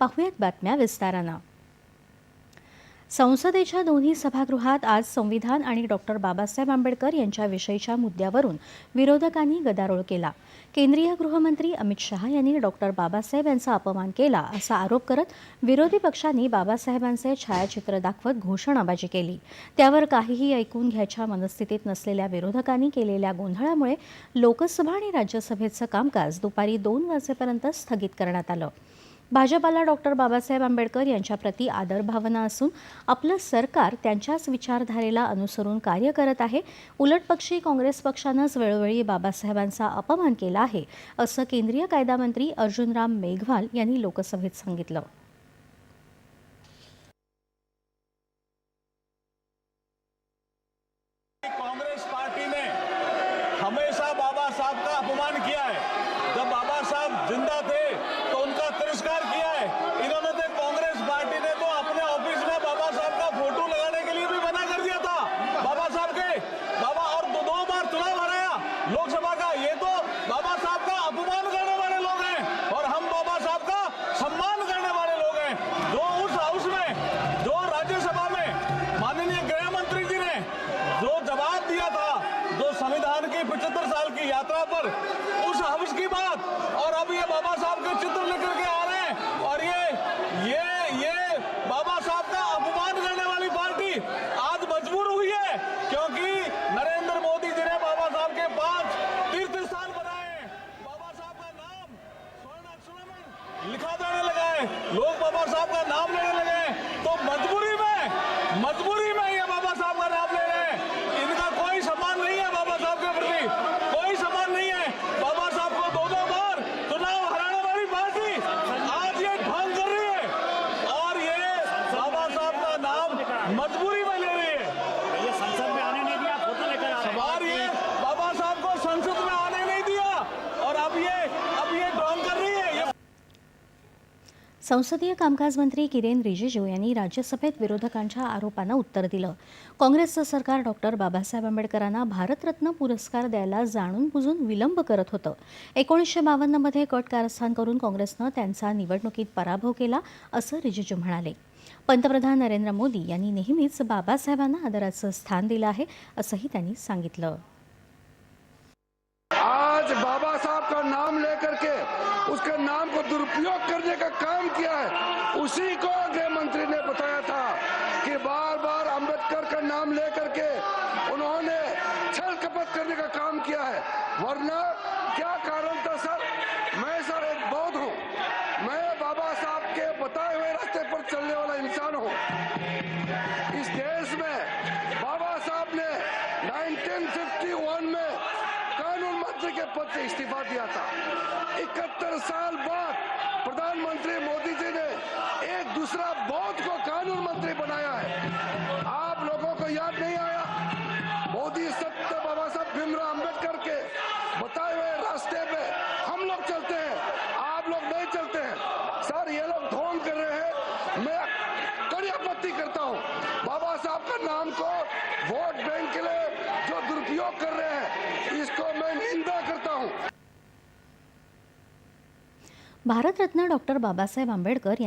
पाहुयात बातम्या विस्तारानं। संसदेच्या दोन्ही सभागृहात आज संविधान आणि डॉक्टर बाबासाहेब आंबेडकर यांच्याविषयीच्या मुद्द्यावरून विरोधकांनी गदारोळ केला। केंद्रीय गृहमंत्री अमित शहा यांनी डॉक्टर बाबासाहेब यांचा अपमान केला असा आरोप करत विरोधी पक्षांनी बाबासाहेबांचे छायाचित्र दाखवत घोषणाबाजी केली। त्यावर काहीही ऐकून घ्यायच्या मनस्थितीत नसलेल्या विरोधकांनी केलेल्या गोंधळामुळे लोकसभा आणि राज्यसभेचं कामकाज दुपारी 2 वाजेपर्यंत स्थगित करण्यात आलं। भाजपाला डॉक्टर बाबासाहेब आंबेडकर यांच्याप्रती आदरभावना असून आपलं सरकार त्यांच्याच विचारधारेला अनुसरून कार्य करत आहे। उलटपक्षी काँग्रेस पक्षानंच वेळोवेळी बाबासाहेबांचा अपमान केला आहे असं केंद्रीय कायदा मंत्री अर्जुनराम मेघवाल यांनी लोकसभेत सांगितलं। कांग्रेस पार्टी ने हमेशा बाबा साहब का अपमान किया है। जब बाबा साहब जिंदा थे तो उनका तिरस्कार किया है। इन्होंने तो कांग्रेस पार्टी ने तो अपने ऑफिस में बाबा साहब का फोटो लगाने के लिए भी मना कर दिया था। बाबा साहब के और दो बार चुनाव हराया लोकसभा का। ये तो बाबा साहब का अपमान करने वाले लोग हैं और हम बाबा साहब का सम्मान करने वाले लोग हैं। जो उस हाउस में, जो राज्यसभा में माननीय गृह मंत्री जी ने जो जवाब दिया था, जो संविधान की 75 साल की यात्रा पर उस हाउस की बात, और अब ये बाबा साहब के चित्र लेकर के आ रहे हैं और ये बाबा साहब का अपमान करने वाली पार्टी आज मजबूर हुई है, क्योंकि नरेंद्र मोदी जी ने बाबा साहब के 5 तीर्थ स्थान बनाए हैं। बाबा साहब का नाम स्वर्ण अक्षरों में लिखा जाने लगा है, लोग बाबा साहब का नाम लेने लगे हैं। तो मजबूरी में ये बाबा साहब का नाम ले रहे हैं। इनका कोई सम्मान नहीं है, बाबा साहब के प्रति कोई सम्मान नहीं है। बाबा साहब को दो बार चुनाव हराने वाली पार्टी आज ये ढोंग कर रही है और ये बाबा साहब का नाम मजबूरी में ले रही है। ये संसद में आने नहीं दिया, फोटो लेकर आ रहे हैं। और ये बाबा साहब को संसद में आने नहीं दिया और अब ये ढोंग कर रही है। संसदीय कामकाज मंत्री किरेन रिजिजू यांनी राज्यसभेत विरोधकांच्या आरोपांना उत्तर दिलं। काँग्रेसचं सरकार डॉक्टर बाबासाहेब आंबेडकरांना भारतरत्न पुरस्कार द्यायला जाणून-बुजून विलंब करत होतं। 1952 मध्ये कट कारस्थान करून काँग्रेसनं त्यांचा निवडणुकीत पराभव केला असं रिजिजू म्हणाले। पंतप्रधान नरेंद्र मोदी यांनी नेहमीच बाबासाहेबांना आदराचं स्थान दिलं आहे असंही त्यांनी सांगितलं। आज बाबा साहब का नाम लेकर के उसके नाम को दुरुपयोग करने का काम किया है। उसी को गृह मंत्री ने बताया था कि बार बार अंबेडकर का नाम लेकर के उन्होंने छल कपट करने का काम किया है। वरना क्या कारण था सर? मैं सर एक बौद्ध हूँ, मैं बाबा साहब के बताए हुए रास्ते पर चलने वाला इंसान हूँ। इस देश में बाबा साहब ने 1951 में कानून मंत्री के पद से इस्तीफा दिया था। 71 साल बाद प्रधानमंत्री मोदी जी ने एक दूसरा बौद्ध को कानून मंत्री बनाया है। आप लोगों को याद नहीं आया? मोदी सत्य बाबा साहब भीमराव अंबेडकर के बताए हुए रास्ते पे हम लोग चलते हैं, आप लोग नहीं चलते हैं। सर ये लोग ढोंग कर रहे हैं, मैं कड़ी आपत्ति करता हूँ। बाबा साहब का नाम को वोट बैंक के लिए जो दुरुपयोग कर रहे हैं, इसको मैं निंदा करता हूँ। भारतरत्न डॉक्टर बाबासाहेब आंबेडकर